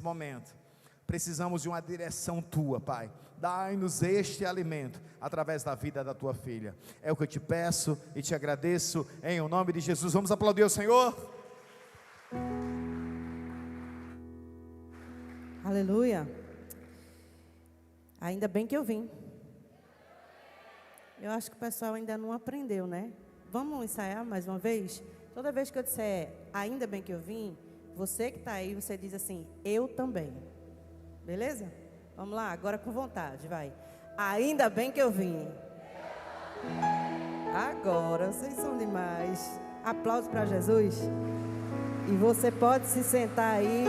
Momento, precisamos de uma direção tua, Pai. Dai-nos este alimento através da vida da tua filha. É o que eu te peço e te agradeço em o nome de Jesus. Vamos aplaudir o Senhor. Aleluia. Ainda bem que eu vim. Eu acho que o pessoal ainda não aprendeu, né? Vamos ensaiar mais uma vez? Toda vez que eu disser ainda bem que eu vim, você que está aí, você diz assim, eu também. Beleza? Vamos lá, agora com vontade, vai. Ainda bem que eu vim. Agora, vocês são demais. Aplausos para Jesus. E você pode se sentar aí,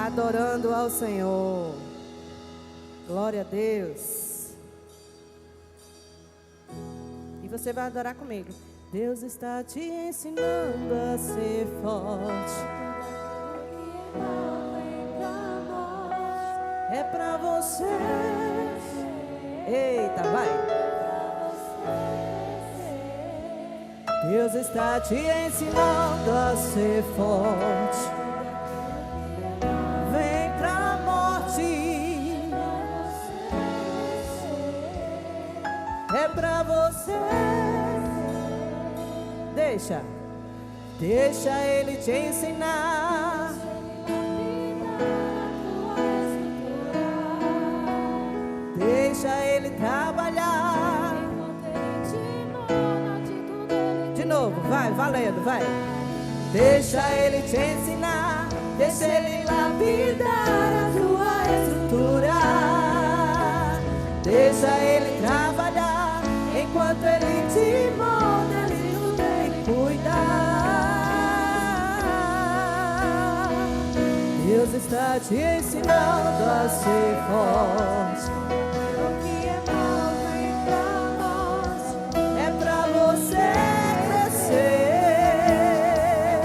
adorando ao Senhor. Glória a Deus. E você vai adorar comigo. Deus está te ensinando a ser forte. É pra você. Eita, vai. Deus está te ensinando a ser forte. Vem pra morte. É pra você. Deixa Ele te ensinar. Deixa Ele trabalhar. De novo, vai, valendo, vai. Deixa Ele te ensinar. Deixa Ele lapidar a tua estrutura. Deixa Ele trabalhar. Enquanto Ele te molda, Ele cuida. Deus está te ensinando a ser forte. O que é mal vem pra nós. É pra você crescer.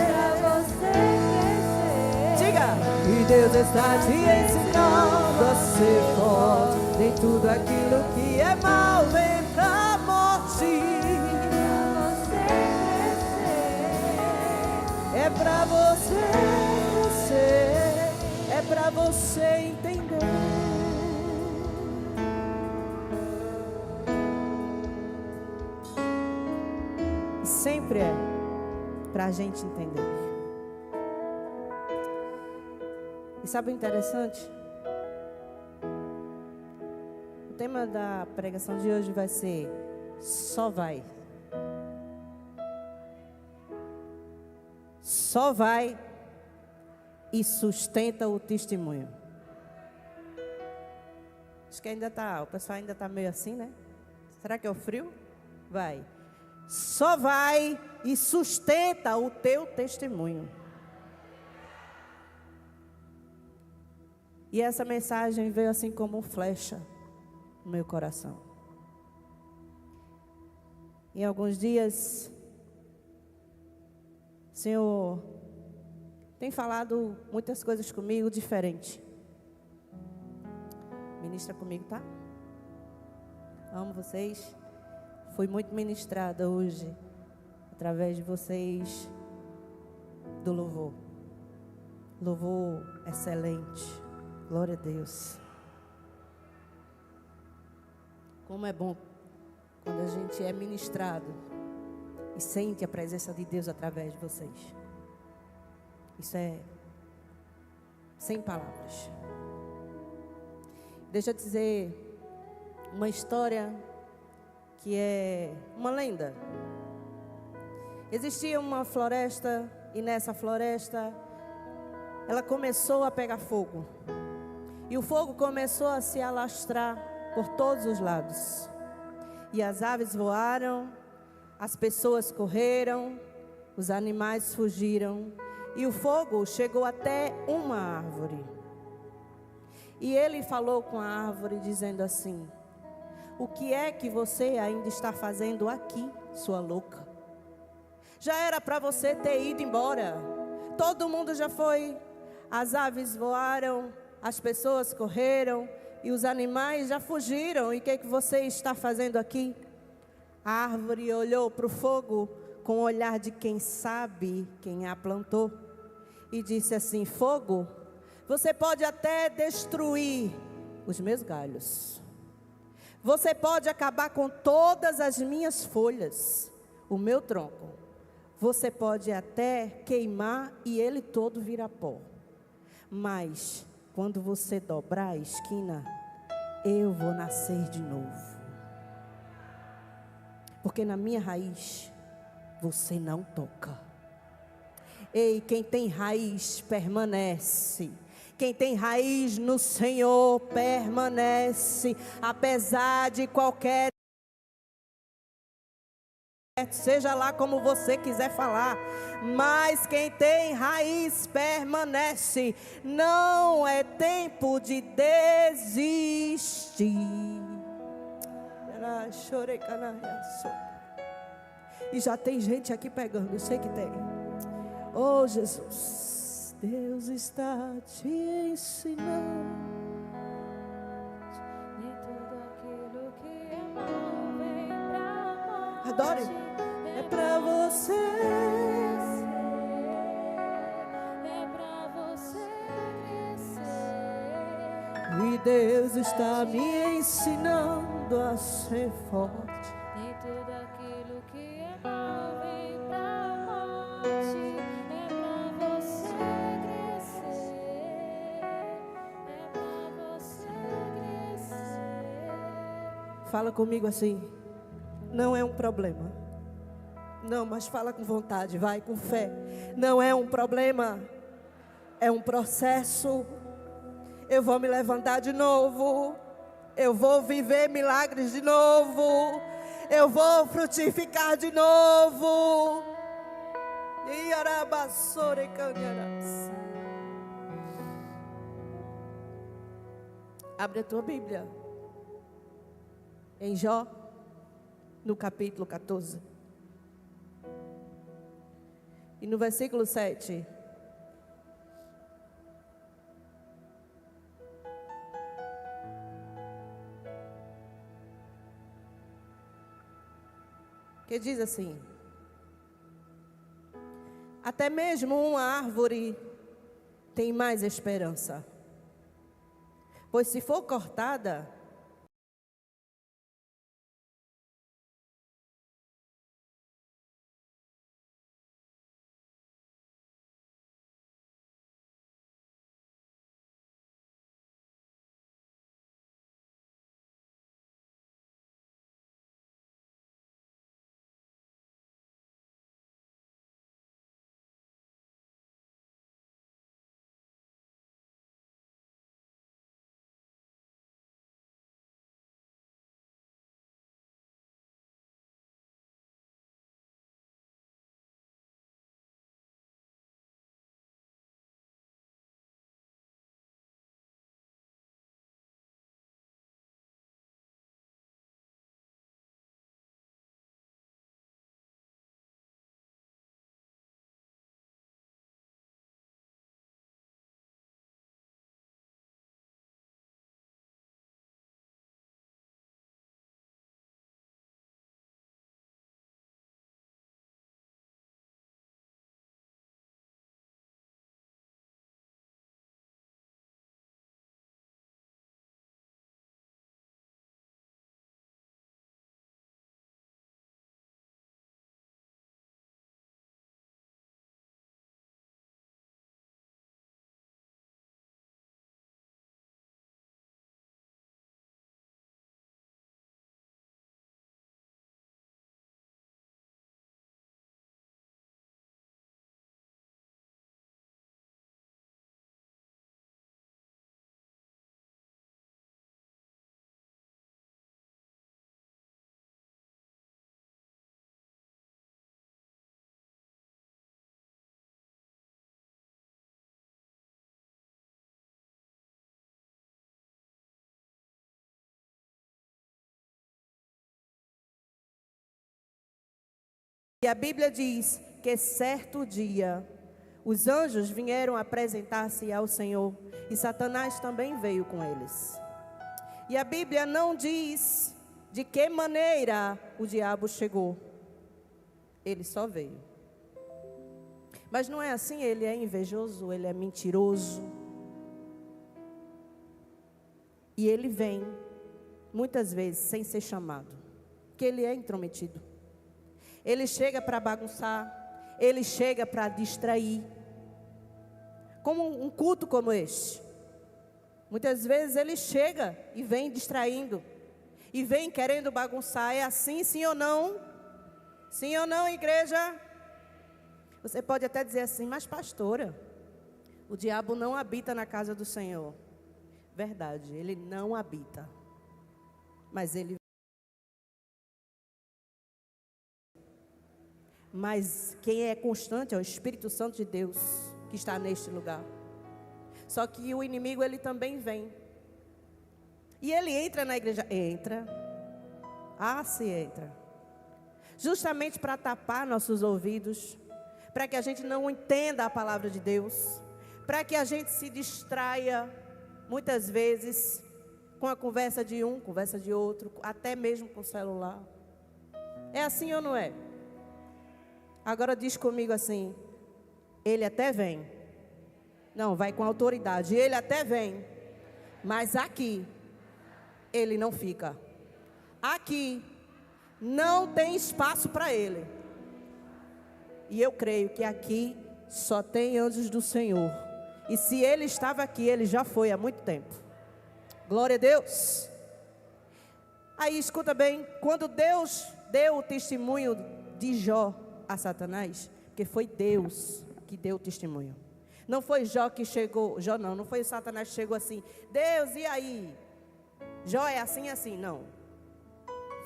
Pra você crescer. Diga. E Deus está te ensinando a ser forte. Nem tudo aquilo que é mal vem pra morte. É pra você crescer, é pra você entender. E sempre é pra gente entender. E sabe o interessante? O tema da pregação de hoje vai ser só vai. Só vai e sustenta o testemunho. Acho que ainda tá, o pessoal ainda está meio assim, né? Será que é o frio? Vai. Só vai e sustenta o teu testemunho. E essa mensagem veio assim como flecha no meu coração. Em alguns dias, o Senhor tem falado muitas coisas comigo diferente. Ministra comigo, tá? Amo vocês. Fui muito ministrada hoje, através de vocês, do louvor. Louvor excelente. Glória a Deus. Como é bom quando a gente é ministrado e sente a presença de Deus através de vocês. Isso é sem palavras. Deixa eu dizer uma história que é uma lenda. Existia uma floresta e nessa floresta ela começou a pegar fogo. E o fogo começou a se alastrar por todos os lados. E as aves voaram, as pessoas correram, os animais fugiram. E o fogo chegou até uma árvore. E ele falou com a árvore dizendo assim: o que é que você ainda está fazendo aqui, sua louca? Já era para você ter ido embora. Todo mundo já foi. As aves voaram, as pessoas correram e os animais já fugiram. E o que é que você está fazendo aqui? A árvore olhou para o fogo com o olhar de quem sabe quem a plantou. E disse assim: fogo, Você pode até destruir os meus galhos. Você pode acabar com todas as minhas folhas, o meu tronco. Você pode até queimar e ele todo virar pó. Mas quando você dobrar a esquina, eu vou nascer de novo. Porque na minha raiz, você não toca. Ei, quem tem raiz permanece. Quem tem raiz no Senhor permanece, apesar de qualquer, seja lá como você quiser falar, mas quem tem raiz permanece. Não é tempo de desistir. E já tem gente aqui pegando, eu sei que tem. Oh, Jesus. Deus está te ensinando. Nem tudo aquilo que é bom vem pra morte. Adore. É pra você. É pra você crescer. E Deus está me ensinando a ser forte. Nem tudo aquilo que é bom vem pra morte. Fala comigo assim. Não é um problema. Não, mas fala com vontade, vai com fé. Não é um problema. É um processo. Eu vou me levantar de novo. Eu vou viver milagres de novo. Eu vou frutificar de novo. Abre a tua Bíblia. Em Jó, no capítulo 14. E no versículo 7. Que diz assim: até mesmo uma árvore tem mais esperança, pois se for cortada, e a Bíblia diz que certo dia os anjos vieram apresentar-se ao Senhor e Satanás também veio com eles. E a Bíblia não diz de que maneira o diabo chegou. Ele só veio. Mas não é assim, ele é invejoso, ele é mentiroso. E ele vem, muitas vezes, sem ser chamado, porque ele é intrometido. Ele chega para bagunçar, ele chega para distrair. Como um culto como este. Muitas vezes ele chega e vem distraindo, e vem querendo bagunçar. É assim, sim ou não? Sim ou não, igreja? Você pode até dizer assim, mas pastora, o diabo não habita na casa do Senhor. Verdade, ele não habita. Mas quem é constante é o Espírito Santo de Deus que está neste lugar. Só que o inimigo, ele também vem. E ele entra na igreja. Entra. Ah, se entra. Justamente para tapar nossos ouvidos, para que a gente não entenda a palavra de Deus, para que a gente se distraia, muitas vezes, com a conversa de um, conversa de outro, até mesmo com o celular. É assim ou não é? Agora diz comigo assim, ele até vem. Não, vai com autoridade. Ele até vem, mas aqui, ele não fica. Aqui, não tem espaço para ele. E eu creio que aqui só tem anjos do Senhor. E se ele estava aqui, ele já foi há muito tempo. Glória a Deus. Aí escuta bem, quando Deus deu o testemunho de Jó a Satanás, porque foi Deus que deu o testemunho. Não foi Jó que chegou, não foi Satanás que chegou assim, Deus, e aí? Jó é assim, assim, não.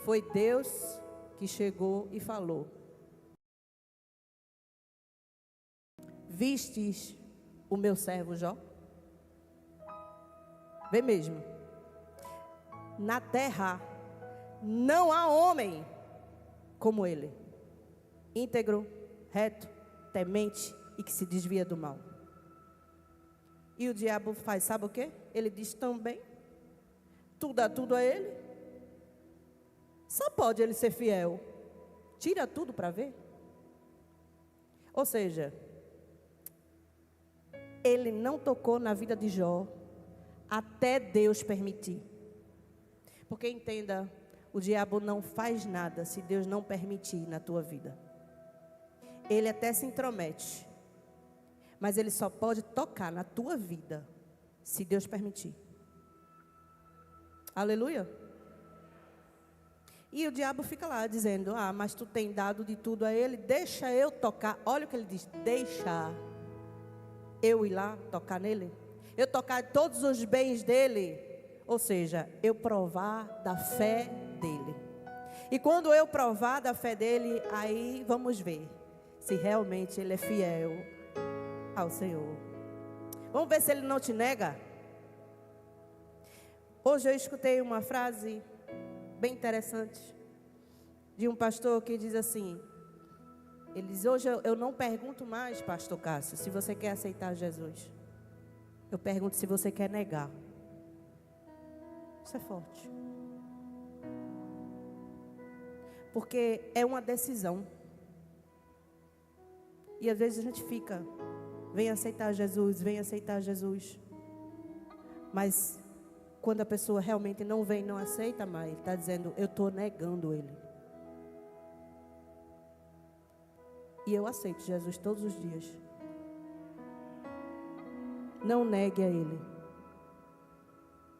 Foi Deus que chegou e falou. Vistes o meu servo Jó? Vê mesmo. Na terra não há homem como ele. Íntegro, reto, temente e que se desvia do mal. E o diabo faz, sabe o quê? Ele diz também, tu dá tudo a ele. Só pode ele ser fiel. Tira tudo para ver. Ou seja, ele não tocou na vida de Jó até Deus permitir. Porque entenda, o diabo não faz nada se Deus não permitir na tua vida. Ele até se intromete, mas ele só pode tocar na tua vida se Deus permitir. Aleluia. E o diabo fica lá dizendo, mas tu tem dado de tudo a ele, deixa eu tocar. Olha o que ele diz, deixa eu ir lá tocar nele, eu tocar todos os bens dele, ou seja, eu provar da fé dele. E quando eu provar da fé dele, aí vamos ver se realmente ele é fiel ao Senhor. Vamos ver se ele não te nega. Hoje eu escutei uma frase bem interessante de um pastor que diz assim, ele diz, hoje eu não pergunto mais, pastor Cássio, se você quer aceitar Jesus. Eu pergunto se você quer negar. Isso é forte. Porque é uma decisão. E às vezes a gente fica, vem aceitar Jesus, vem aceitar Jesus. Mas quando a pessoa realmente não vem, não aceita mais, está dizendo, eu estou negando ele. E eu aceito Jesus todos os dias. Não negue a ele.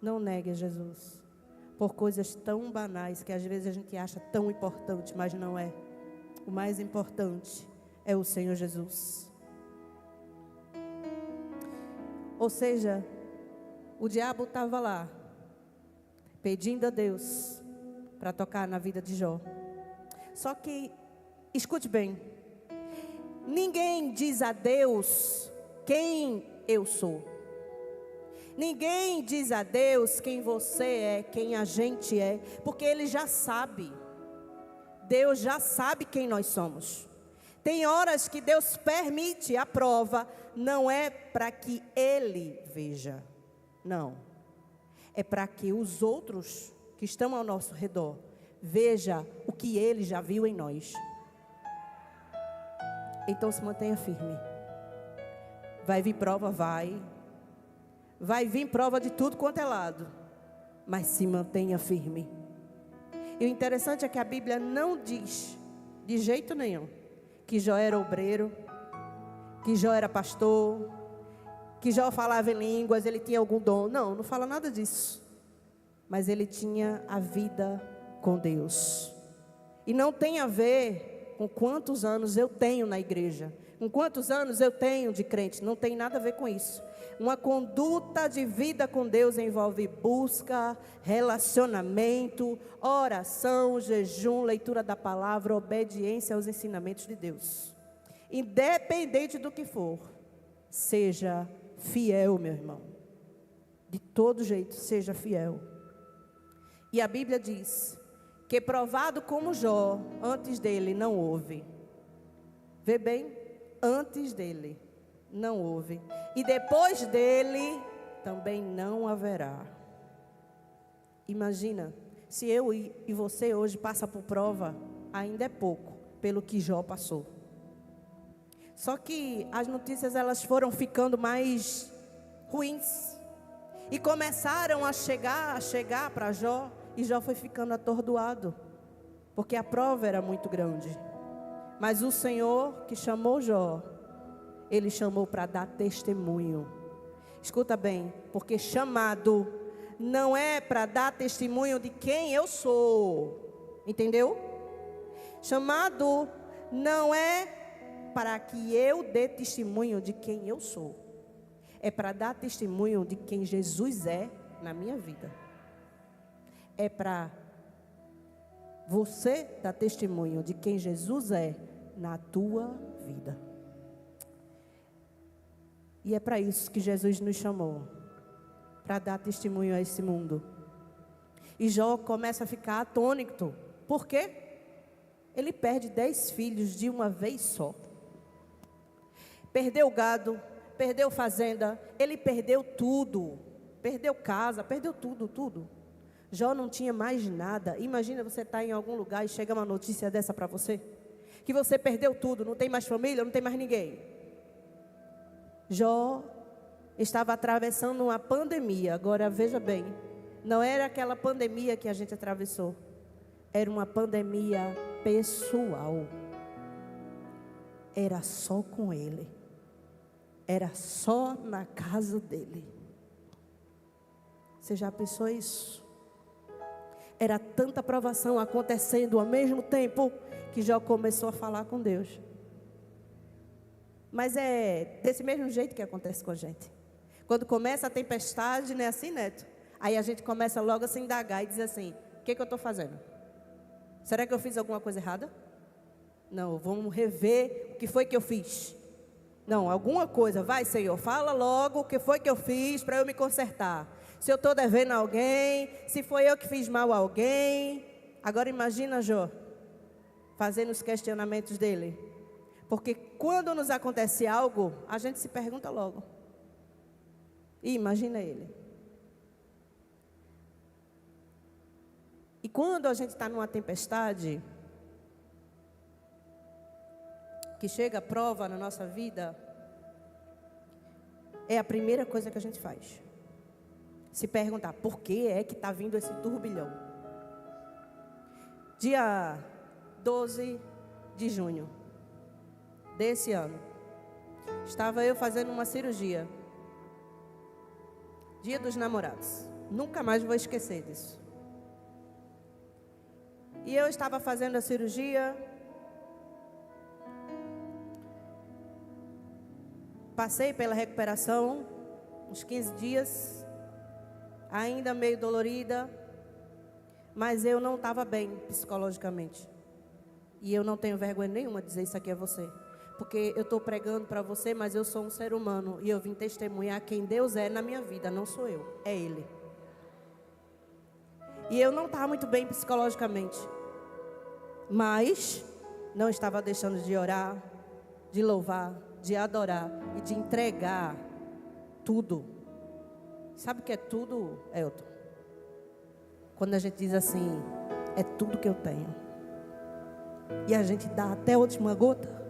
Não negue a Jesus. Por coisas tão banais que às vezes a gente acha tão importante, mas não é. O mais importante é o Senhor Jesus. Ou seja, o diabo estava lá, pedindo a Deus para tocar na vida de Jó. Só que, escute bem, ninguém diz a Deus quem eu sou. Ninguém diz a Deus quem você é, quem a gente é, porque Ele já sabe. Deus já sabe quem nós somos. Tem horas que Deus permite a prova, não é para que Ele veja, não. É para que os outros que estão ao nosso redor vejam o que Ele já viu em nós. Então se mantenha firme. Vai vir prova, vai vir prova de tudo quanto é lado. mas se mantenha firme. E o interessante é que a Bíblia não diz, de jeito nenhum, que Jó era obreiro, que Jó era pastor, que Jó falava em línguas, ele tinha algum dom. Não, não fala nada disso. Mas ele tinha a vida com Deus. E não tem a ver com quantos anos eu tenho na igreja, com quantos anos eu tenho de crente. Não tem nada a ver com isso. Uma conduta de vida com Deus envolve busca, relacionamento, oração, jejum, leitura da palavra, obediência aos ensinamentos de Deus. Independente do que for, seja fiel, meu irmão. De todo jeito, seja fiel. E a Bíblia diz que provado como Jó, antes dele não houve. Vê bem, antes dele não houve. E depois dele também não haverá. Imagina, se eu e você hoje passa por prova, ainda é pouco pelo que Jó passou. Só que as notícias elas foram ficando mais ruins. E começaram a chegar para Jó. E Jó foi ficando atordoado. Porque a prova era muito grande. Mas o Senhor que chamou Jó, Ele chamou para dar testemunho. Escuta bem, porque chamado não é para dar testemunho de quem eu sou. Entendeu? Chamado não é para que eu dê testemunho de quem eu sou. É para dar testemunho de quem Jesus é na minha vida. É para você dar testemunho de quem Jesus é na tua vida. E é para isso que Jesus nos chamou. Para dar testemunho a esse mundo. E Jó começa a ficar atônito. Por quê? Ele perde 10 filhos de uma vez só. Perdeu gado, perdeu fazenda, ele perdeu tudo. Perdeu casa, perdeu tudo. Jó não tinha mais nada. Imagina você estar em algum lugar e chega uma notícia dessa para você. Que você perdeu tudo, não tem mais família, não tem mais ninguém. Jó estava atravessando uma pandemia. Agora veja bem, não era aquela pandemia que a gente atravessou. Era uma pandemia pessoal. Era só com ele. Era só na casa dele. Você já pensou isso? Era tanta provação acontecendo ao mesmo tempo que Jó começou a falar com Deus. Mas é desse mesmo jeito que acontece com a gente. Quando começa a tempestade, não é assim, Neto? Aí a gente começa logo a se indagar e dizer assim: o que eu estou fazendo? Será que eu fiz alguma coisa errada? Não, vamos rever o que foi que eu fiz. Não, alguma coisa, vai Senhor, fala logo o que foi que eu fiz para eu me consertar. Se eu estou devendo a alguém, se foi eu que fiz mal a alguém. Agora imagina Jó, fazendo os questionamentos dele. Porque quando nos acontece algo, a gente se pergunta logo. E imagina ele. E quando a gente está numa tempestade, que chega a prova na nossa vida, é a primeira coisa que a gente faz. Se perguntar, por que é que está vindo esse turbilhão? Dia 12 de junho desse ano, estava eu fazendo uma cirurgia. Dia dos Namorados. Nunca mais vou esquecer disso. E eu estava fazendo a cirurgia. Passei pela recuperação, uns 15 dias, ainda meio dolorida, mas eu não estava bem psicologicamente. E eu não tenho vergonha nenhuma de dizer isso aqui a você. Porque eu estou pregando para você, mas eu sou um ser humano e eu vim testemunhar quem Deus é na minha vida, não sou eu, é Ele. E eu não estava muito bem psicologicamente, mas não estava deixando de orar, de louvar, de adorar e de entregar tudo. Sabe o que é tudo, Elton? Quando a gente diz assim, é tudo que eu tenho. E a gente dá até a última gota.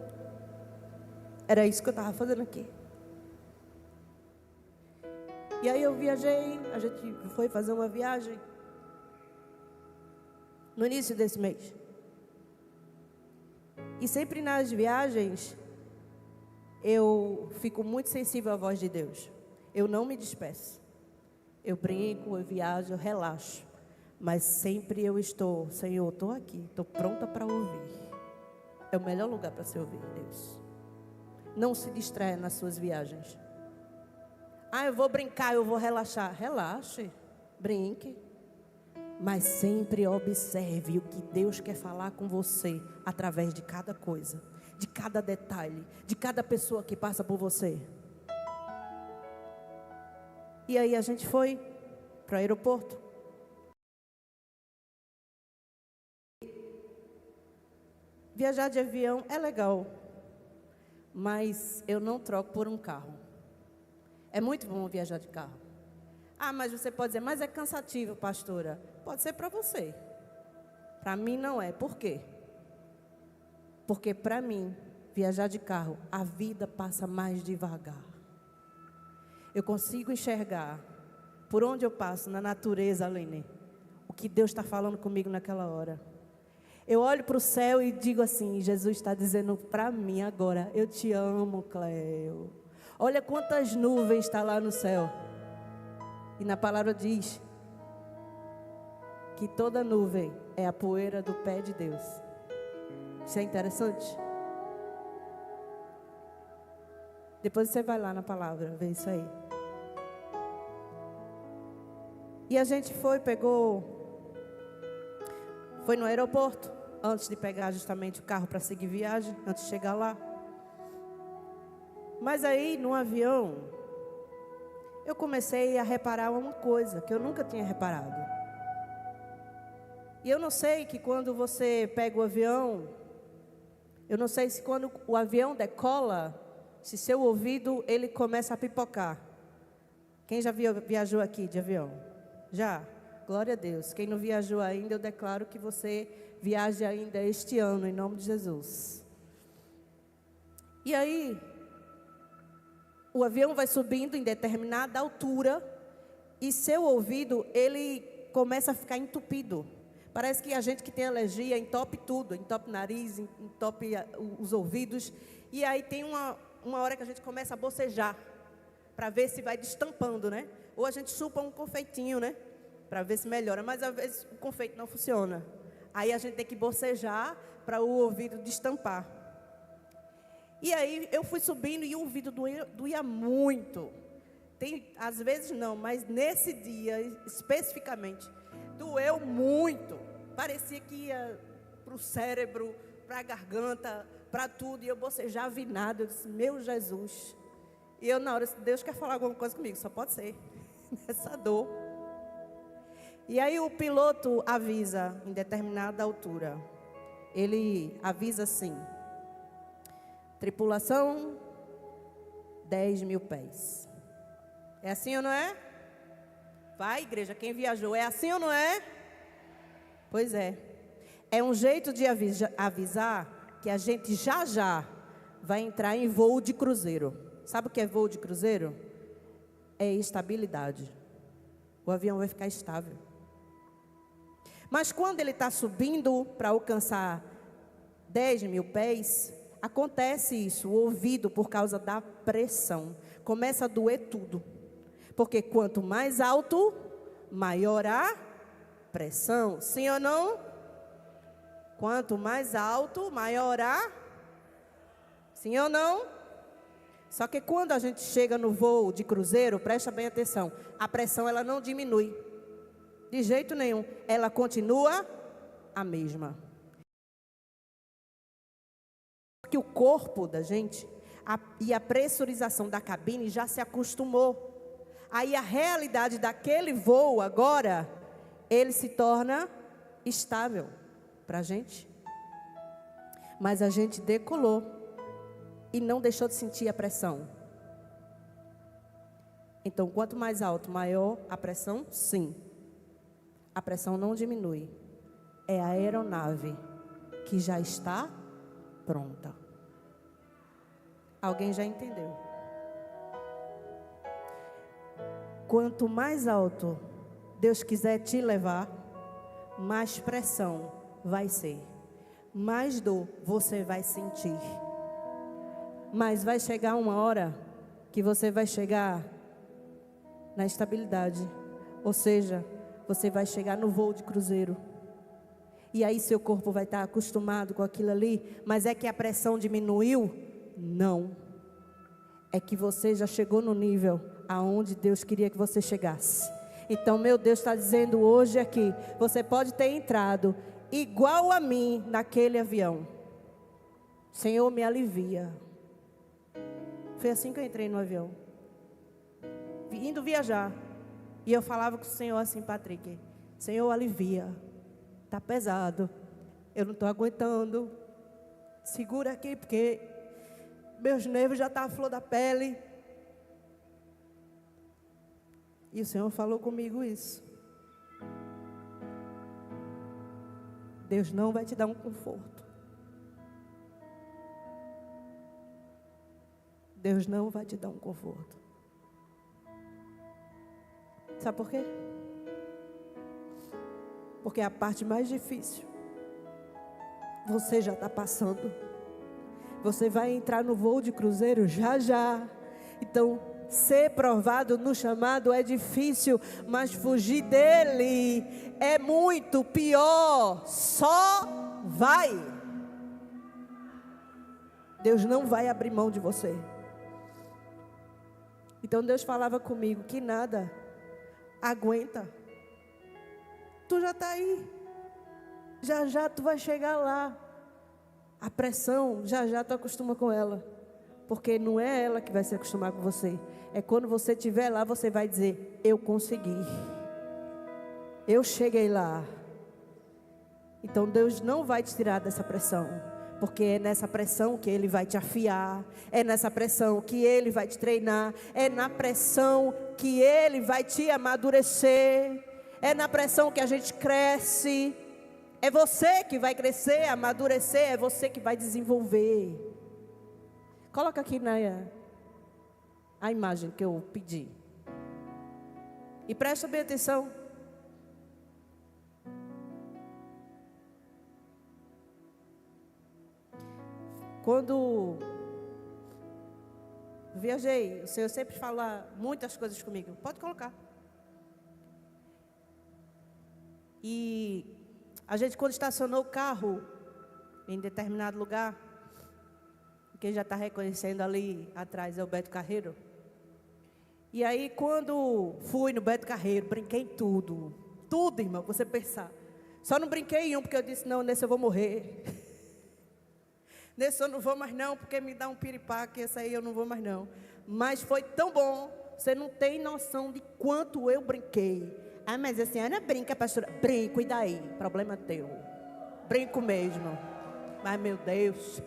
Era isso que eu estava fazendo aqui. E aí eu viajei, a gente foi fazer uma viagem no início desse mês. E sempre nas viagens, eu fico muito sensível à voz de Deus. Eu não me despeço. Eu brinco, eu viajo, eu relaxo. Mas sempre eu estou, Senhor, estou aqui, estou pronta para ouvir. É o melhor lugar para se ouvir, Deus. Não se distraia nas suas viagens. Ah, eu vou brincar, eu vou relaxar. Relaxe, brinque. Mas sempre observe o que Deus quer falar com você através de cada coisa, de cada detalhe, de cada pessoa que passa por você. E aí a gente foi para o aeroporto. Viajar de avião é legal, mas eu não troco por um carro. É muito bom viajar de carro. Ah, mas você pode dizer, mas é cansativo, pastora. Pode ser para você. Para mim não é. Por quê? Porque para mim, viajar de carro, a vida passa mais devagar. Eu consigo enxergar, por onde eu passo, na natureza, Aline, o que Deus está falando comigo naquela hora. Eu olho para o céu e digo assim, Jesus está dizendo para mim agora, eu te amo, Cleo. Olha quantas nuvens está lá no céu. E na palavra diz que toda nuvem é a poeira do pé de Deus. Isso é interessante? Depois você vai lá na palavra, ver isso aí. E a gente foi no aeroporto, antes de pegar justamente o carro para seguir viagem, antes de chegar lá. Mas aí, no avião, eu comecei a reparar uma coisa que eu nunca tinha reparado. E eu não sei que quando você pega o avião, eu não sei se quando o avião decola, se seu ouvido, ele começa a pipocar. Quem já viajou aqui de avião? Já? Glória a Deus. Quem não viajou ainda, eu declaro que você viaje ainda este ano, em nome de Jesus. E aí, o avião vai subindo em determinada altura e seu ouvido, ele começa a ficar entupido. Parece que a gente que tem alergia entope tudo, entope o nariz, entope os ouvidos. E aí tem uma hora que a gente começa a bocejar, para ver se vai destampando, né? Ou a gente chupa um confeitinho, né? Para ver se melhora, mas às vezes o confeito não funciona. Aí a gente tem que bocejar para o ouvido destampar. E aí eu fui subindo e o ouvido doía muito. Às vezes não, mas nesse dia especificamente, doeu muito. Parecia que ia para o cérebro, para a garganta, para tudo. E eu bocejava e nada. Eu disse, meu Jesus. E eu na hora, Deus quer falar alguma coisa comigo, só pode ser. Nessa dor. E aí o piloto avisa em determinada altura. Ele avisa assim: tripulação, 10.000 pés. É assim ou não é? Vai, igreja, quem viajou, é assim ou não é? Pois é. É um jeito de avisar que a gente já vai entrar em voo de cruzeiro. Sabe o que é voo de cruzeiro? É estabilidade. O avião vai ficar estável. Mas quando ele está subindo para alcançar 10.000 pés, acontece isso, o ouvido, por causa da pressão, começa a doer tudo. Porque quanto mais alto, maior a pressão. Sim ou não? Quanto mais alto, maior a... Sim ou não? Só que quando a gente chega no voo de cruzeiro, presta bem atenção, a pressão ela não diminui. De jeito nenhum. Ela continua a mesma. Que o corpo da gente e a pressurização da cabine já se acostumou. Aí a realidade daquele voo agora, ele se torna estável para a gente. Mas a gente decolou e não deixou de sentir a pressão. Então, quanto mais alto, maior a pressão? Sim. A pressão não diminui. É a aeronave que já está pronta. Alguém já entendeu? quanto mais alto Deus quiser te levar, mais pressão vai ser, mais dor você vai sentir. Mas vai chegar uma hora que você vai chegar na estabilidade, ou seja, você vai chegar no voo de cruzeiro. E aí seu corpo vai estar acostumado com aquilo ali, mas é que a pressão diminuiu? Não. É que você já chegou no nível aonde Deus queria que você chegasse. Então, meu Deus está dizendo hoje aqui, você pode ter entrado igual a mim naquele avião. Senhor, me alivia. Foi assim que eu entrei no avião, indo viajar. E eu falava com o Senhor assim, Patrick: Senhor, alivia. Está pesado. Eu não estou aguentando. Segura aqui, porque meus nervos já estão à flor da pele. E o Senhor falou comigo isso. Deus não vai te dar um conforto. Deus não vai te dar um conforto. Sabe por quê? Porque a parte mais difícil você já está passando. Você vai entrar no voo de cruzeiro já já. Então, ser provado no chamado é difícil, mas fugir dele é muito pior. Só vai. Deus não vai abrir mão de você. Então Deus falava comigo que nada, aguenta. Tu já está aí. Já já tu vai chegar lá. A pressão, já já tu acostuma com ela. Porque não é ela que vai se acostumar com você. É quando você estiver lá, você vai dizer: eu consegui. Eu cheguei lá. Então Deus não vai te tirar dessa pressão. Porque é nessa pressão que Ele vai te afiar. É nessa pressão que Ele vai te treinar. É na pressão que Ele vai te amadurecer. É na pressão que a gente cresce. É você que vai crescer, amadurecer. É você que vai desenvolver. Coloca aqui a imagem que eu pedi. E presta bem atenção. Quando viajei, o Senhor sempre fala muitas coisas comigo. Pode colocar. E a gente, quando estacionou o carro em determinado lugar, quem já está reconhecendo ali atrás é o Beto Carreiro. E aí, quando fui no Beto Carreiro, brinquei em tudo. Tudo, irmão, você pensar. Só não brinquei em um, porque eu disse: não, nesse eu vou morrer. Nesse eu não vou mais não, porque me dá um piripaque, esse aí eu não vou mais não. Mas foi tão bom, você não tem noção de quanto eu brinquei. Ah, mas a senhora brinca, pastora? Brinco, e daí? Problema teu. Brinco mesmo. Mas, meu Deus.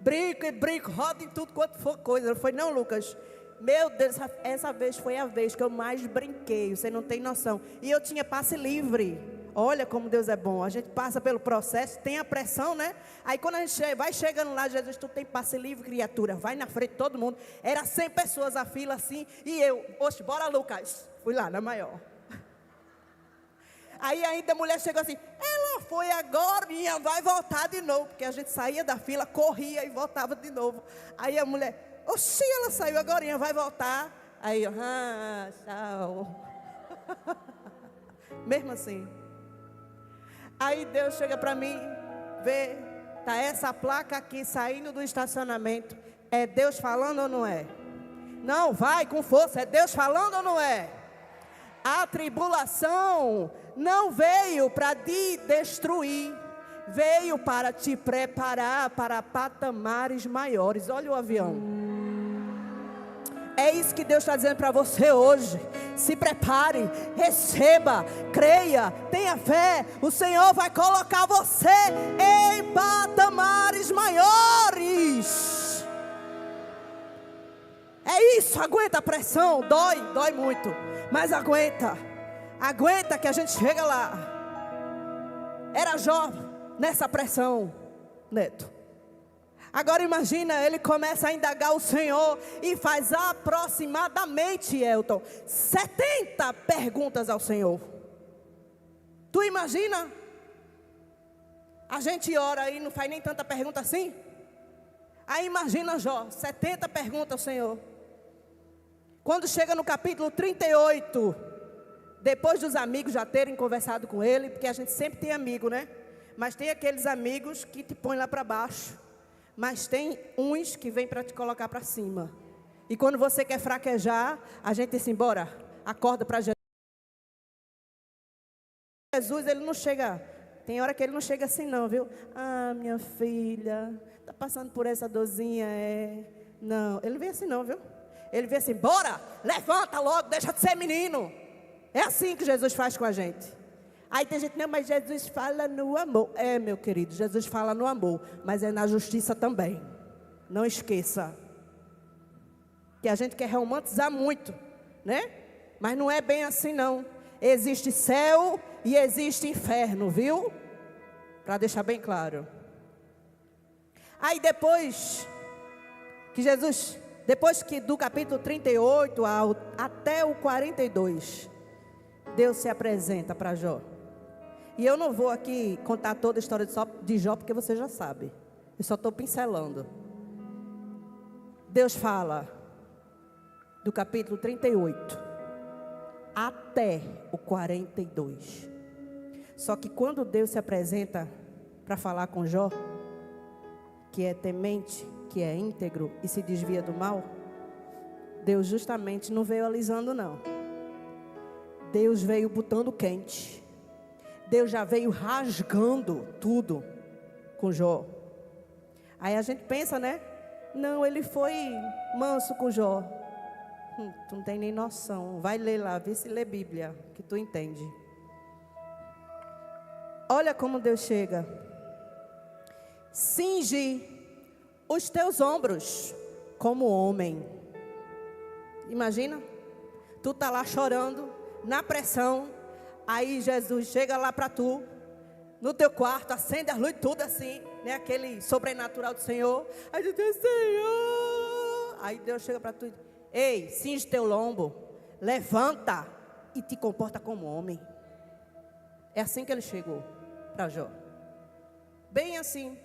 Brinco e brinco, roda em tudo quanto for coisa. Não foi não, Lucas? Meu Deus, essa vez foi a vez que eu mais brinquei, você não tem noção. E eu tinha passe livre. Olha como Deus é bom. A gente passa pelo processo, tem a pressão, né? Aí quando a gente vai chegando lá, Jesus, tu tem passe livre, criatura. Vai na frente de todo mundo. Era 100 pessoas a fila assim. E eu, oxe, bora, Lucas. Fui lá, na maior. Aí ainda a mulher chegou assim: ela foi agora, vai voltar de novo. Porque a gente saía da fila, corria e voltava de novo. Aí a mulher: oxi, ela saiu agora, vai voltar. Aí eu: tchau. Mesmo assim. Aí Deus chega para mim, vê, tá essa placa aqui saindo do estacionamento. É Deus falando ou não é? Não, vai com força, é Deus falando ou não é? A tribulação não veio para te destruir, veio para te preparar para patamares maiores. Olha o avião. É isso que Deus está dizendo para você hoje. Se prepare, receba, creia, tenha fé. O Senhor vai colocar você em patamares maiores. É isso, aguenta a pressão. Dói muito, mas aguenta. Aguenta que a gente chega lá. Era Jó nessa pressão, Neto. Agora imagina, ele começa a indagar o Senhor e faz aproximadamente, Elton, 70 perguntas ao Senhor. Tu imagina? A gente ora e não faz nem tanta pergunta assim. Aí imagina Jó, 70 perguntas ao Senhor. Quando chega no capítulo 38, depois dos amigos já terem conversado com ele, porque a gente sempre tem amigo, né? Mas tem aqueles amigos que te põem lá para baixo. Mas tem uns que vêm para te colocar para cima. E quando você quer fraquejar, a gente diz assim, bora, acorda para Jesus. Jesus, ele não chega, tem hora que ele não chega assim não, viu? Ah, minha filha, tá passando por essa dorzinha, Não, ele não vem assim não, viu? Ele vem assim, bora, levanta logo, deixa de ser menino. É assim que Jesus faz com a gente. Aí tem gente, não, mas Jesus fala no amor. É, meu querido, Jesus fala no amor, mas é na justiça também. Não esqueça. Que a gente quer romantizar muito, né? Mas não é bem assim não. Existe céu e existe inferno, viu? Para deixar bem claro. Aí depois que Jesus, depois que do capítulo 38 até o 42, Deus se apresenta para Jó. E eu não vou aqui contar toda a história de Jó, porque você já sabe. Eu só estou pincelando. Deus fala do capítulo 38 até o 42. Só que quando Deus se apresenta para falar com Jó, que é temente, que é íntegro e se desvia do mal, Deus justamente não veio alisando não. Deus veio botando quente. Deus já veio rasgando tudo com Jó. Aí a gente pensa, né? Não, ele foi manso com Jó. Tu não tem nem noção. Vai ler lá, vê se lê Bíblia, que tu entende. Olha como Deus chega. Cinge os teus ombros como homem. Imagina, tu tá lá chorando, na pressão. Aí Jesus chega lá para tu, no teu quarto, acende as luzes, tudo assim, né? Aquele sobrenatural do Senhor. Aí tu diz, Senhor. Aí Deus chega para tu e diz, ei, cinge teu lombo, levanta e te comporta como homem. É assim que ele chegou para Jó. Bem assim.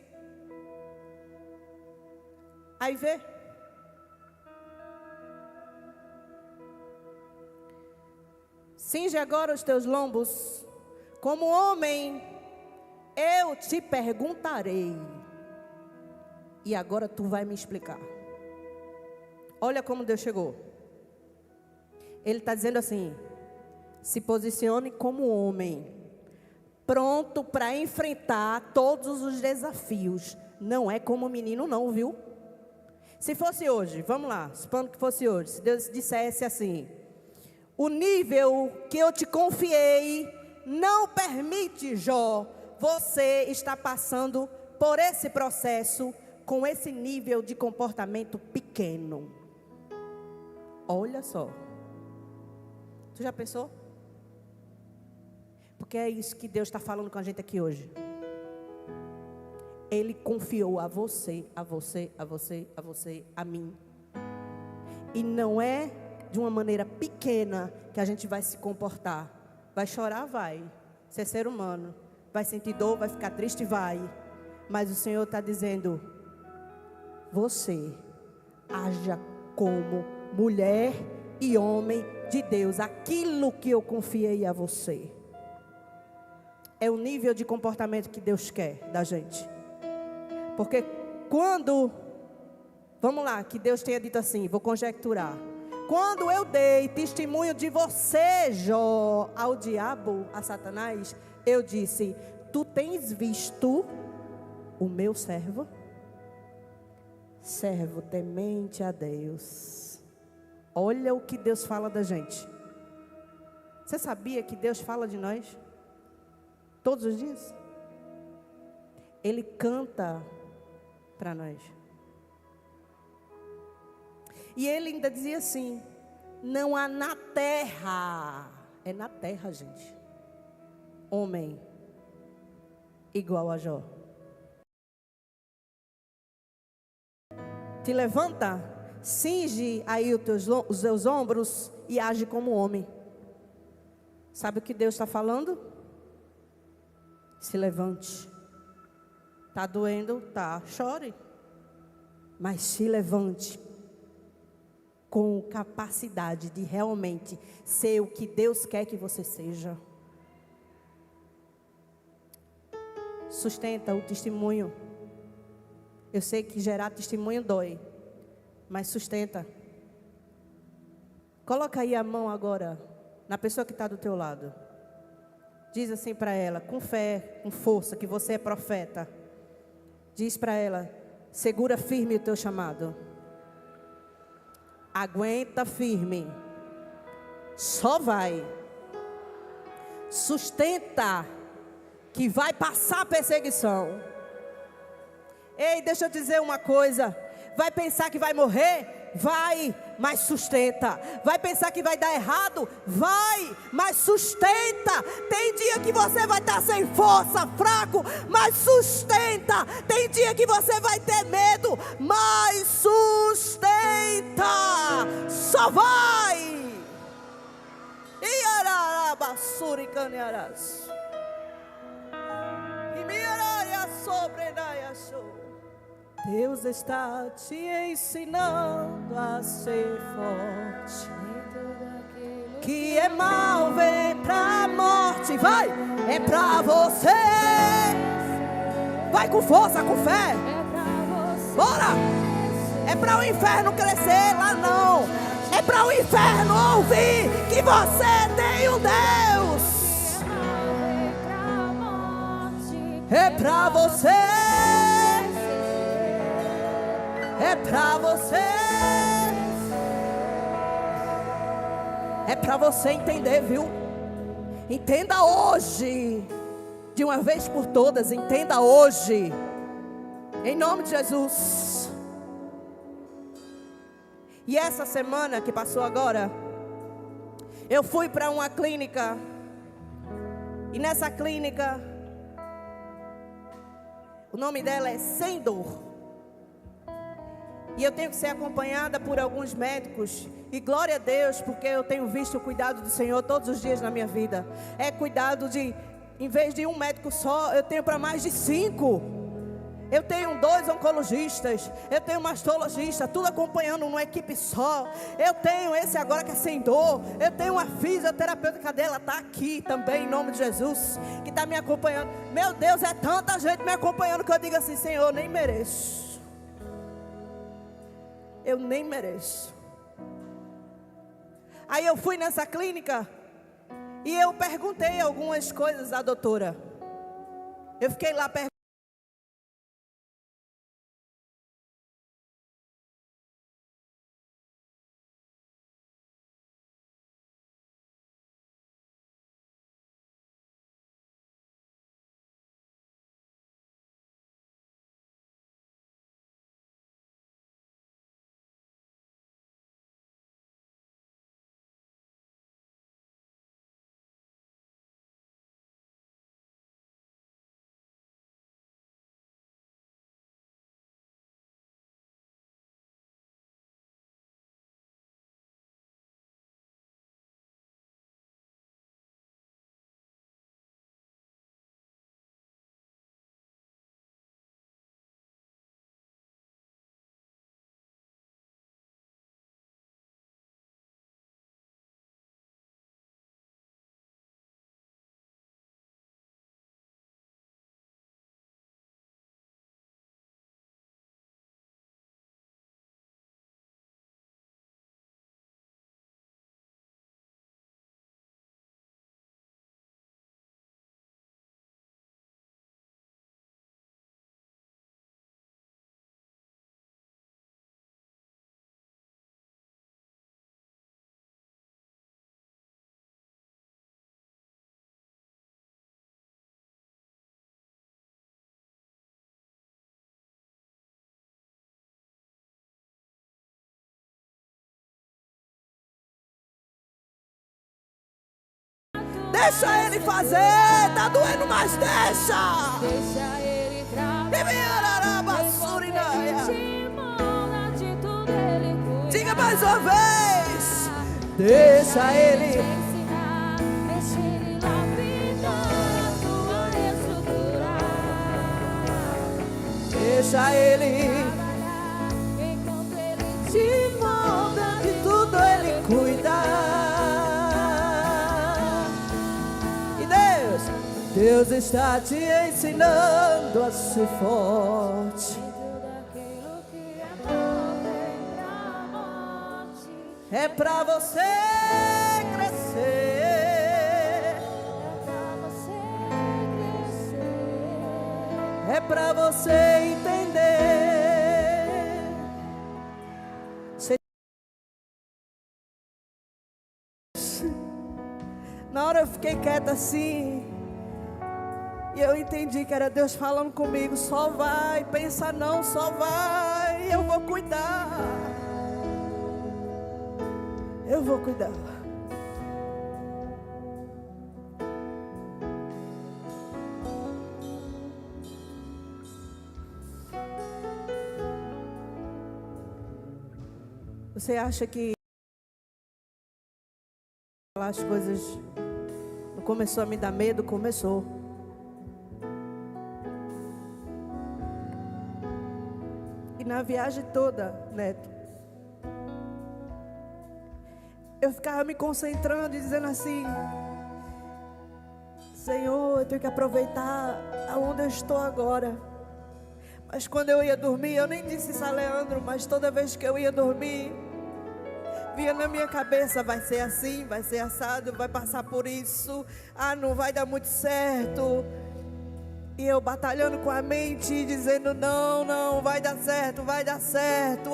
Aí vê. Cinge agora os teus lombos, como homem, eu te perguntarei. E agora tu vai me explicar. Olha como Deus chegou. Ele está dizendo assim, se posicione como homem, pronto para enfrentar todos os desafios. Não é como menino não, viu? Se fosse hoje, vamos lá, supondo que fosse hoje, se Deus dissesse assim, o nível que eu te confiei não permite, Jó, você está passando por esse processo com esse nível de comportamento pequeno. Olha só. Tu já pensou? Porque é isso que Deus está falando com a gente aqui hoje. Ele confiou a você, a você, a você, a você, a mim. E não é de uma maneira pequena que a gente vai se comportar. Vai chorar, vai. Ser ser humano. Vai sentir dor, vai ficar triste, vai. Mas o Senhor está dizendo, você haja como mulher e homem de Deus. Aquilo que eu confiei a você. É o nível de comportamento que Deus quer da gente. Porque quando, vamos lá, que Deus tenha dito assim, vou conjecturar. Quando eu dei testemunho de você, Jó, ao diabo, a Satanás, eu disse, tu tens visto o meu servo? Servo temente a Deus. Olha o que Deus fala da gente. Você sabia que Deus fala de nós? Todos os dias? Ele canta para nós. E ele ainda dizia assim, não há na terra, é na terra, gente, homem igual a Jó. Te levanta, cinge aí os teus ombros e age como homem. Sabe o que Deus está falando? Se levante. Está doendo? Tá, chore. Mas se levante com capacidade de realmente ser o que Deus quer que você seja. Sustenta o testemunho. Eu sei que gerar testemunho dói, mas sustenta. Coloca aí a mão agora na pessoa que está do teu lado. Diz assim para ela, com fé, com força, que você é profeta. Diz para ela, segura firme o teu chamado. Aguenta firme. Só vai. Sustenta, que vai passar perseguição. Ei, deixa eu dizer uma coisa. Vai pensar que vai morrer? Vai, mas sustenta. Vai pensar que vai dar errado? Vai, mas sustenta. Tem dia que você vai estar sem força, fraco, mas sustenta. Tem dia que você vai ter medo, mas sustenta. Só vai. Deus está te ensinando a ser forte. Que é mal vem pra morte. Vai, é pra você. Vai com força, com fé. Bora. É para o inferno crescer lá não. É para o inferno ouvir que você tem um Deus. É para você. É para você. É para você entender, viu? Entenda hoje. De uma vez por todas, entenda hoje. Em nome de Jesus. E essa semana que passou agora, eu fui para uma clínica. E nessa clínica, o nome dela é Sem Dor. E eu tenho que ser acompanhada por alguns médicos. E glória a Deus, porque eu tenho visto o cuidado do Senhor todos os dias na minha vida. É cuidado de, em vez de um médico só, eu tenho para mais de 5. Eu tenho 2 oncologistas, eu tenho um mastologista, tudo acompanhando numa equipe só. Eu tenho esse agora que é Sem Dor. Eu tenho uma fisioterapeuta, cadê ela? Está aqui também, em nome de Jesus, que está me acompanhando. Meu Deus, é tanta gente me acompanhando que eu digo assim, Senhor, eu nem mereço. Eu nem mereço. Aí eu fui nessa clínica e eu perguntei algumas coisas à doutora. Eu fiquei lá perguntando. Deixa ele fazer, tá doendo, mas deixa. Deixa ele trabalhar. Te mola de Diga mais uma vez. Deixa Ele ensinar, mexer e lapidando a estruturar. Deixa Ele Trabalhar enquanto Ele te molda, de tudo Ele cuida. E Deus está te ensinando a ser forte. tudo aquilo que é bom vem pra morte. É pra você crescer, Pra você crescer. é pra você entender. Na hora eu fiquei quieta assim, e eu entendi que era Deus falando comigo. Só vai, pensa não, só vai, eu vou cuidar. Eu vou cuidar. Você acha que as coisas não começou a me dar medo? Começou. E na viagem toda, Neto, eu ficava me concentrando e dizendo assim: Senhor, eu tenho que aproveitar aonde eu estou agora. Mas quando eu ia dormir, eu nem disse isso a Leandro, mas toda vez que eu ia dormir, vinha na minha cabeça: vai ser assim, vai ser assado, vai passar por isso, não vai dar muito certo. E eu batalhando com a mente, dizendo: não, vai dar certo,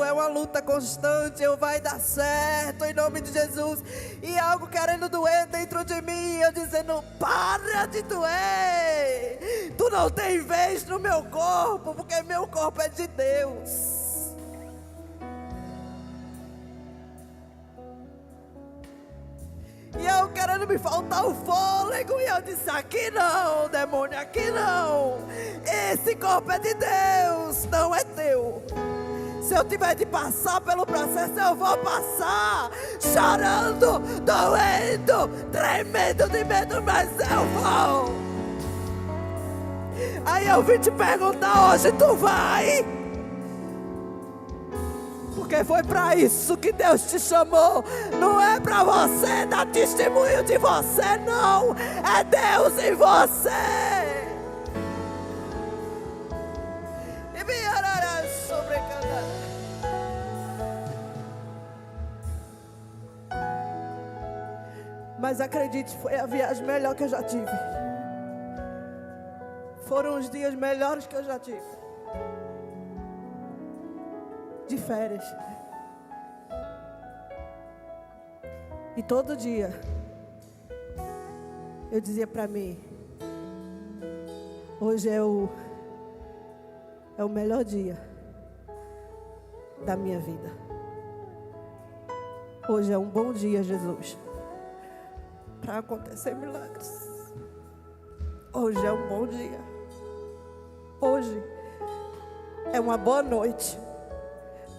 é uma luta constante, vai dar certo, em nome de Jesus. E algo querendo doer dentro de mim, eu dizendo: para de doer, tu não tem vez no meu corpo, porque meu corpo é de Deus. E eu querendo me faltar o fôlego, e eu disse: aqui não, demônio, aqui não. Esse corpo é de Deus, não é teu. Se eu tiver de passar pelo processo, eu vou passar, chorando, doendo, tremendo de medo, mas eu vou. Aí eu vim te perguntar hoje: tu vai? Porque foi para isso que Deus te chamou. Não é para você dar testemunho de você, não. É Deus em você. E me orará sobre cada. Mas acredite, foi a viagem melhor que eu já tive. Foram os dias melhores que eu já tive. De férias. E todo dia eu dizia para mim: hoje é o melhor dia da minha vida. Hoje é um bom dia, Jesus, para acontecer milagres. Hoje é um bom dia. Hoje é uma boa noite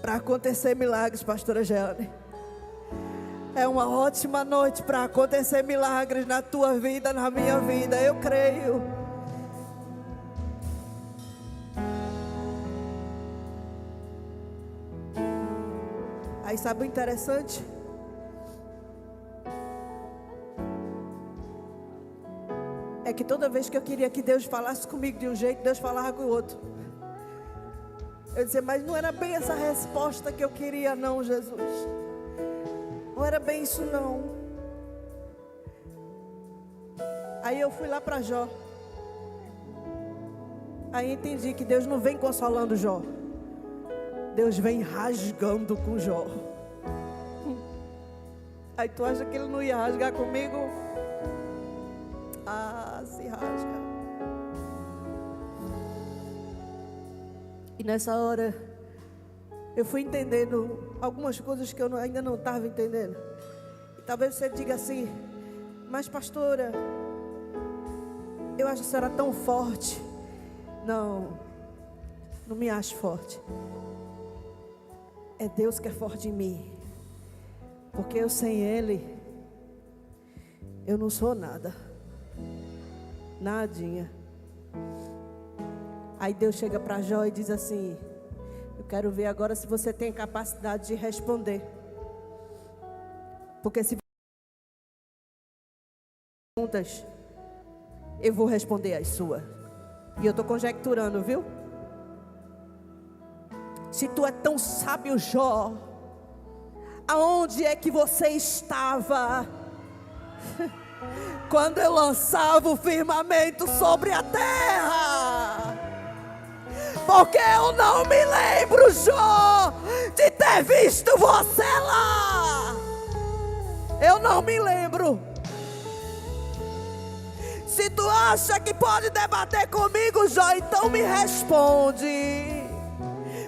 para acontecer milagres, pastora Jeane. É uma ótima noite para acontecer milagres na tua vida, na minha vida. Eu creio. Aí sabe o interessante? É que toda vez que eu queria que Deus falasse comigo de um jeito, Deus falava com o outro. Eu dizia: mas não era bem essa resposta que eu queria, não, Jesus. Não era bem isso, não. Aí eu fui lá para Jó. Aí entendi que Deus não vem consolando Jó. Deus vem rasgando com Jó. Aí tu acha que ele não ia rasgar comigo? Se rasga. E nessa hora eu fui entendendo algumas coisas que eu ainda não estava entendendo. E talvez você diga assim: mas pastora, eu acho que a senhora tão forte. Não me acho forte. É Deus que é forte em mim. Porque eu sem Ele, eu não sou nada. Nadinha. Aí Deus chega para Jó e diz assim: eu quero ver agora se você tem capacidade de responder. Porque se perguntas, eu vou responder as suas. E eu estou conjecturando, viu? Se tu é tão sábio, Jó, aonde é que você estava quando eu lançava o firmamento sobre a terra? Porque eu não me lembro, Jó, de ter visto você lá. Eu não me lembro. Se tu acha que pode debater comigo, Jó, então me responde.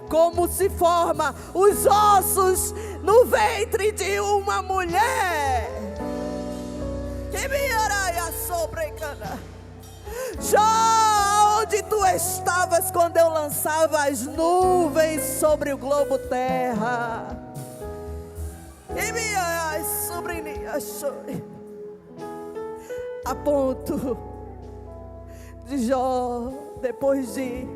Como se forma os ossos no ventre de uma mulher? Que me araia sobrecana. Jó, onde tu estavas quando eu lançava as nuvens sobre o globo terra? Que me araia sobrinha chore. A ponto de Jó, depois de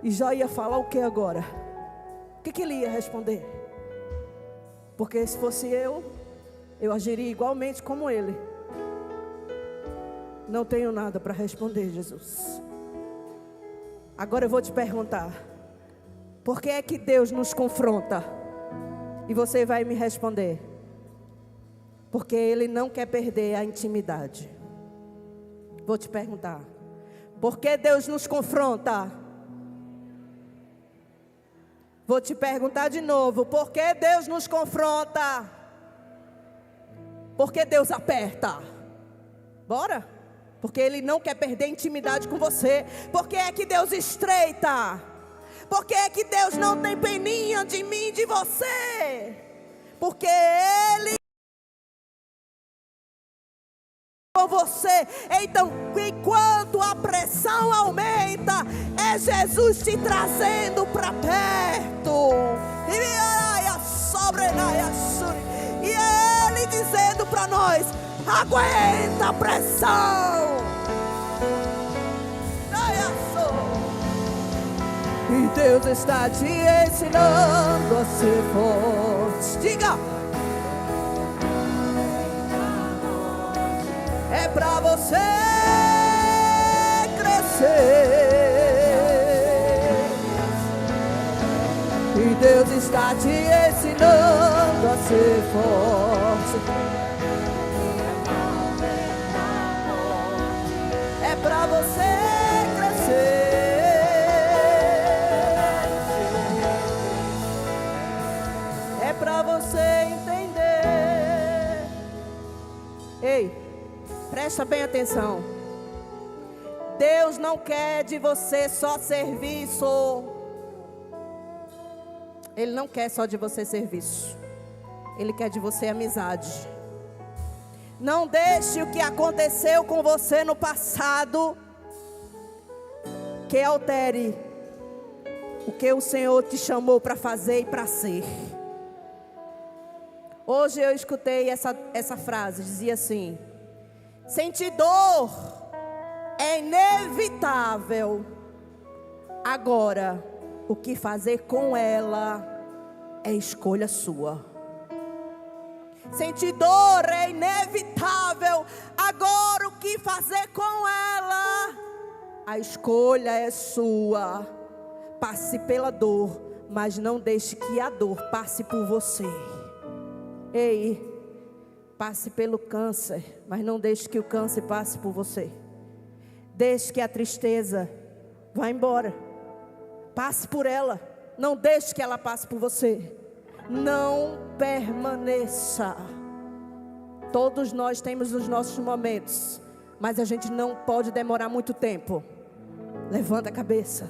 E Jó ia falar o que agora? O que ele ia responder? Porque se fosse eu agiria igualmente como ele. Não tenho nada para responder, Jesus. Agora eu vou te perguntar: por que é que Deus nos confronta? E você vai me responder: porque Ele não quer perder a intimidade. Vou te perguntar: por que Deus nos confronta? Vou te perguntar de novo: por que Deus nos confronta? Por que Deus aperta? Bora? Porque Ele não quer perder intimidade com você. Por que é que Deus estreita? Por que é que Deus não tem peninha de mim e de você? Porque Ele com você. Então, enquanto a pressão aumenta, é Jesus te trazendo para perto. E é Ele dizendo para nós: aguenta a pressão. E Deus está te ensinando a ser forte. Diga: é para você crescer. E Deus está te ensinando a ser forte. É para você crescer. É para você entender. Ei, presta bem atenção. Deus não quer de você só serviço. Ele não quer só de você serviço. Ele quer de você amizade. Não deixe o que aconteceu com você no passado que altere o que o Senhor te chamou para fazer e para ser. Hoje eu escutei essa frase, dizia assim: sentir dor é inevitável. Agora, o que fazer com ela é escolha sua. Sentir dor é inevitável. Agora, o que fazer com ela? A escolha é sua. Passe pela dor, mas não deixe que a dor passe por você. Ei, passe pelo câncer, mas não deixe que o câncer passe por você. Deixe que a tristeza vá embora. Passe por ela, não deixe que ela passe por você. Não permaneça. Todos nós temos os nossos momentos, mas a gente não pode demorar muito tempo. Levanta a cabeça,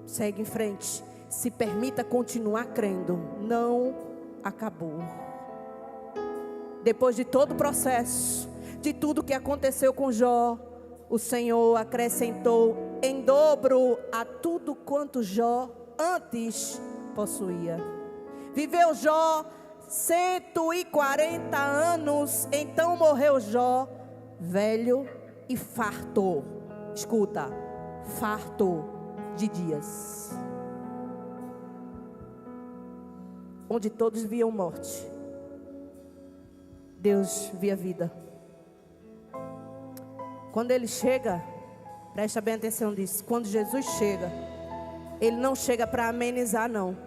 segue em frente. Se permita continuar crendo. Não acabou. Depois de todo o processo, de tudo que aconteceu com Jó, o Senhor acrescentou em dobro a tudo quanto Jó antes possuía. Viveu Jó 140 anos, então morreu Jó, velho e farto. Escuta, farto de dias. Onde todos viam morte, Deus via vida. Quando Ele chega, presta bem atenção nisso. Quando Jesus chega, Ele não chega para amenizar, não.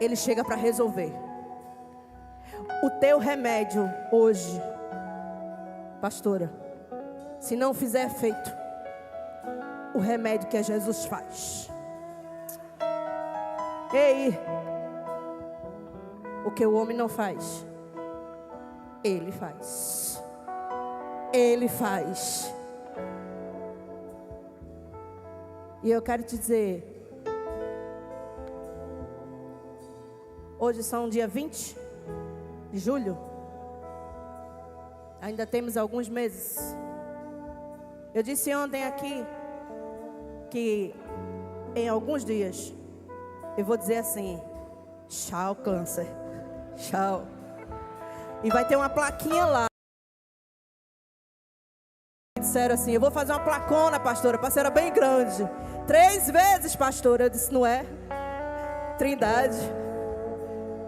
Ele chega para resolver. O teu remédio hoje, pastora, se não fizer efeito, o remédio que Jesus faz. Ei, o que o homem não faz, Ele faz. Ele faz. E eu quero te dizer, hoje são dia 20 de julho. Ainda temos alguns meses. Eu disse ontem aqui que em alguns dias eu vou dizer assim: tchau, câncer. Tchau. E vai ter uma plaquinha lá. Disseram assim: eu vou fazer uma placona, pastora. Parceira bem grande. 3 vezes, pastora. Eu disse: não é? Trindade.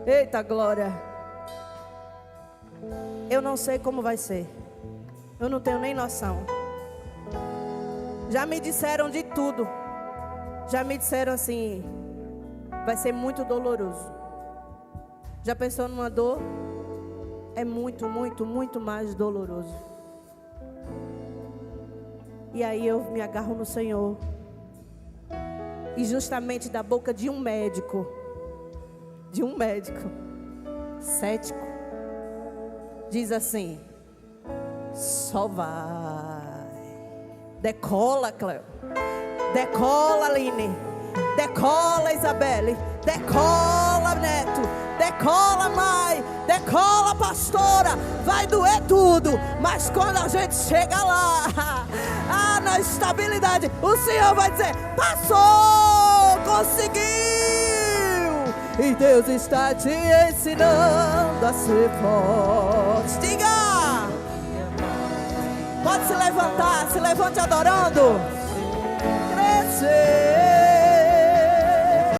Eita glória. Eu não sei como vai ser. Eu não tenho nem noção. Já me disseram de tudo. Já me disseram assim: vai ser muito doloroso. Já pensou numa dor? É muito, muito, muito mais doloroso. E aí eu me agarro no Senhor. E justamente da boca de um médico, cético, diz assim: só vai. Decola, Cleo. Decola, Aline. Decola, Isabelle. Decola, Neto. Decola, mãe. Decola, pastora. Vai doer tudo, mas quando a gente chega lá, na estabilidade, o Senhor vai dizer: passou, conseguiu. E Deus está te ensinando a ser forte. Diga! Pode se levantar, se levante adorando. Crescer.